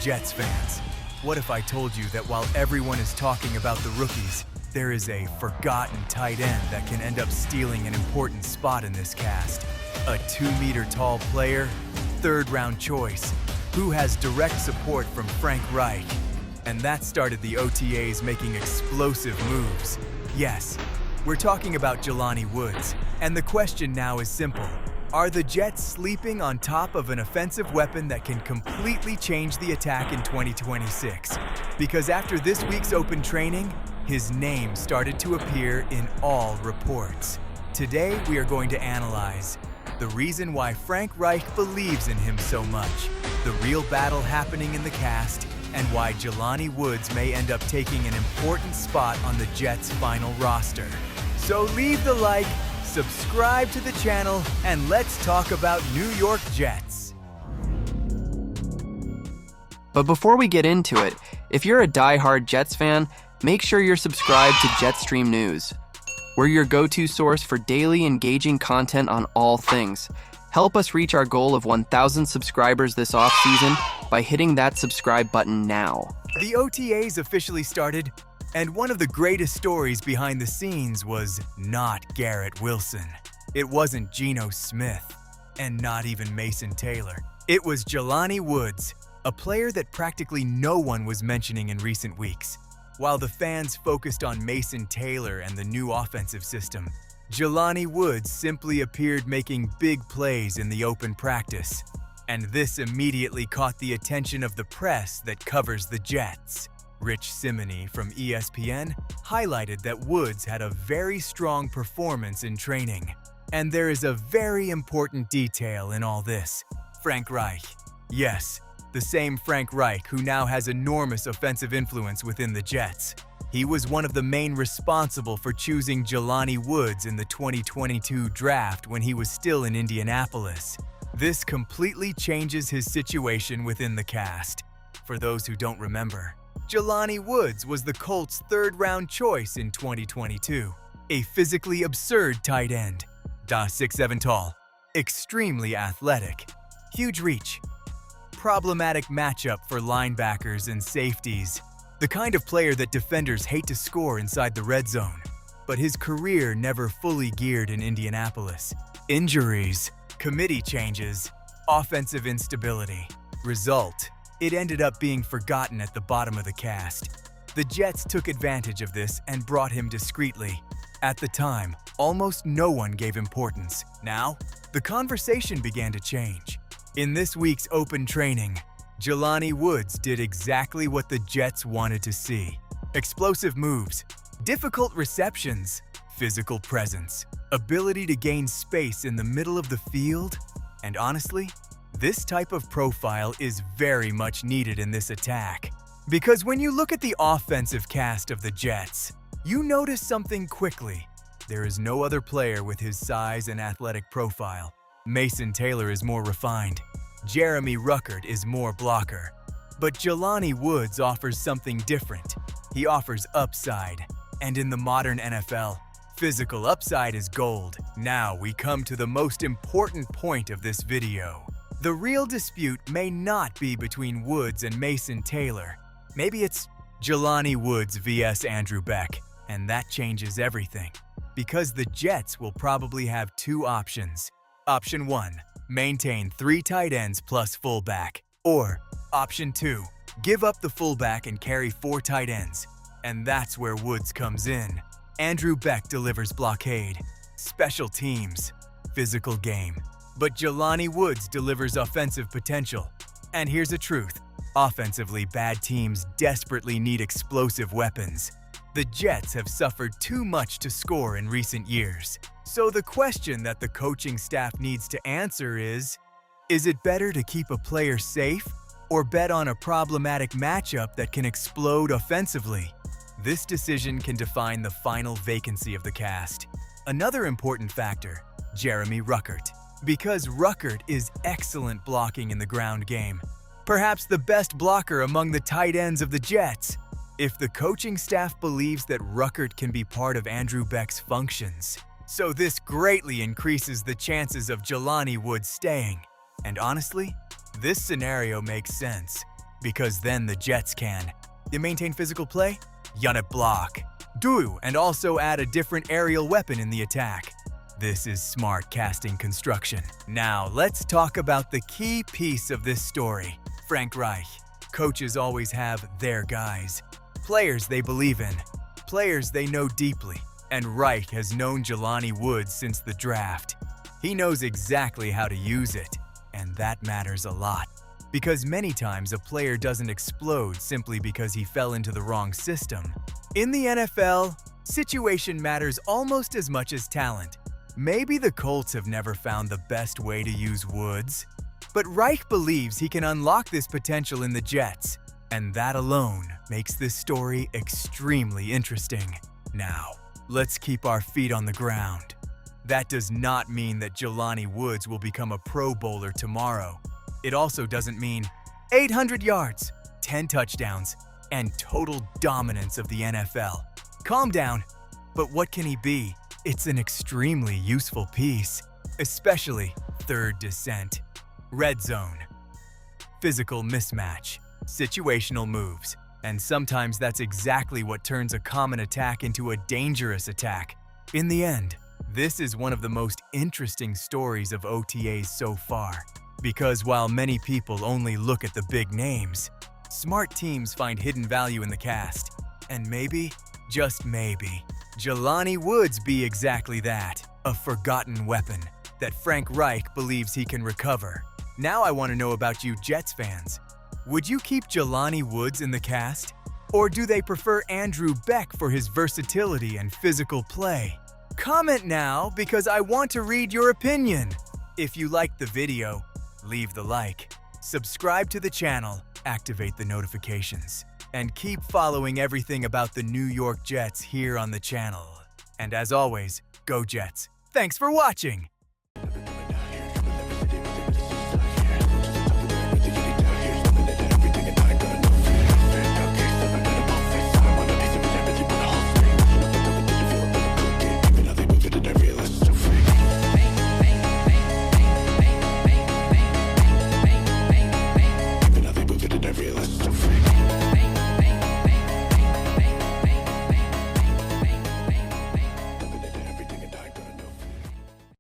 Jets fans. What if I told you that while everyone is talking about the rookies, there is a forgotten tight end that can end up stealing an important spot in this cast? A 2-meter-tall player, third-round choice, who has direct support from Frank Reich. And that started the OTAs making explosive moves. Yes, we're talking about Jelani Woods, and the question now is simple. Are the Jets sleeping on top of an offensive weapon that can completely change the attack in 2026? Because after this week's open training, his name started to appear in all reports. Today, we are going to analyze the reason why Frank Reich believes in him so much, the real battle happening in the cast, and why Jelani Woods may end up taking an important spot on the Jets' final roster. So leave the like, subscribe to the channel, and let's talk about New York Jets. But before we get into it, if you're a die-hard Jets fan, make sure you're subscribed to Jetstream News. We're your go-to source for daily engaging content on all things. Help us reach our goal of 1,000 subscribers this offseason by hitting that subscribe button now. The OTAs officially started, and one of the greatest stories behind the scenes was not Garrett Wilson. It wasn't Geno Smith, and not even Mason Taylor. It was Jelani Woods, a player that practically no one was mentioning in recent weeks. While the fans focused on Mason Taylor and the new offensive system, Jelani Woods simply appeared making big plays in the open practice. And this immediately caught the attention of the press that covers the Jets. Rich Simony from ESPN highlighted that Woods had a very strong performance in training. And there is a very important detail in all this. Frank Reich. Yes, the same Frank Reich who now has enormous offensive influence within the Jets. He was one of the main responsible for choosing Jelani Woods in the 2022 draft when he was still in Indianapolis. This completely changes his situation within the cast. For those who don't remember, Jelani Woods was the Colts' third-round choice in 2022. A physically absurd tight end, 6'7" tall, extremely athletic, huge reach, problematic matchup for linebackers and safeties, the kind of player that defenders hate to score inside the red zone. But his career never fully geared in Indianapolis. Injuries, committee changes, offensive instability. Result: it ended up being forgotten at the bottom of the cast. The Jets took advantage of this and brought him discreetly. At the time, almost no one gave importance. Now, the conversation began to change. In this week's open training, Jelani Woods did exactly what the Jets wanted to see. Explosive moves, difficult receptions, physical presence, ability to gain space in the middle of the field, and honestly, this type of profile is very much needed in this attack. Because when you look at the offensive cast of the Jets, you notice something quickly. There is no other player with his size and athletic profile. Mason Taylor is more refined. Jeremy Ruckert is more blocker. But Jelani Woods offers something different. He offers upside. And in the modern NFL, physical upside is gold. Now we come to the most important point of this video. The real dispute may not be between Woods and Mason Taylor. Maybe it's Jelani Woods vs. Andrew Beck, and that changes everything. Because the Jets will probably have two options. Option 1, maintain 3 tight ends plus fullback. Or Option 2, give up the fullback and carry 4 tight ends. And that's where Woods comes in. Andrew Beck delivers blockade, special teams, physical game. But Jelani Woods delivers offensive potential. And here's the truth. Offensively, bad teams desperately need explosive weapons. The Jets have suffered too much to score in recent years. So the question that the coaching staff needs to answer is it better to keep a player safe or bet on a problematic matchup that can explode offensively? This decision can define the final vacancy of the cast. Another important factor, Jeremy Ruckert. Because Ruckert is excellent blocking in the ground game. Perhaps the best blocker among the tight ends of the Jets. If the coaching staff believes that Ruckert can be part of Andrew Beck's functions, so this greatly increases the chances of Jelani Woods staying. And honestly, this scenario makes sense. because then the Jets can. You maintain physical play? Unit block. Do, and also add a different aerial weapon in the attack. This is smart casting construction. Now, let's talk about the key piece of this story. Frank Reich. Coaches always have their guys. Players they believe in. Players they know deeply. And Reich has known Jelani Woods since the draft. He knows exactly how to use it, and that matters a lot. Because many times a player doesn't explode simply because he fell into the wrong system. In the NFL, situation matters almost as much as talent. Maybe the Colts have never found the best way to use Woods, but Reich believes he can unlock this potential in the Jets, and that alone makes this story extremely interesting. Now, let's keep our feet on the ground. That does not mean that Jelani Woods will become a Pro Bowler tomorrow. It also doesn't mean 800 yards, 10 touchdowns, and total dominance of the NFL. Calm down. But what can he be? It's an extremely useful piece, especially third descent, red zone, physical mismatch, situational moves, and sometimes that's exactly what turns a common attack into a dangerous attack. In the end, this is one of the most interesting stories of OTAs so far, because while many people only look at the big names, smart teams find hidden value in the cast, and maybe, just maybe, Jelani Woods be exactly that, a forgotten weapon that Frank Reich believes he can recover. Now I want to know about you Jets fans. Would you keep Jelani Woods in the cast? Or do they prefer Andrew Beck for his versatility and physical play? Comment now because I want to read your opinion. If you liked the video, leave the like, subscribe to the channel, activate the notifications, and keep following everything about the New York Jets here on the channel. And as always, go Jets. Thanks for watching!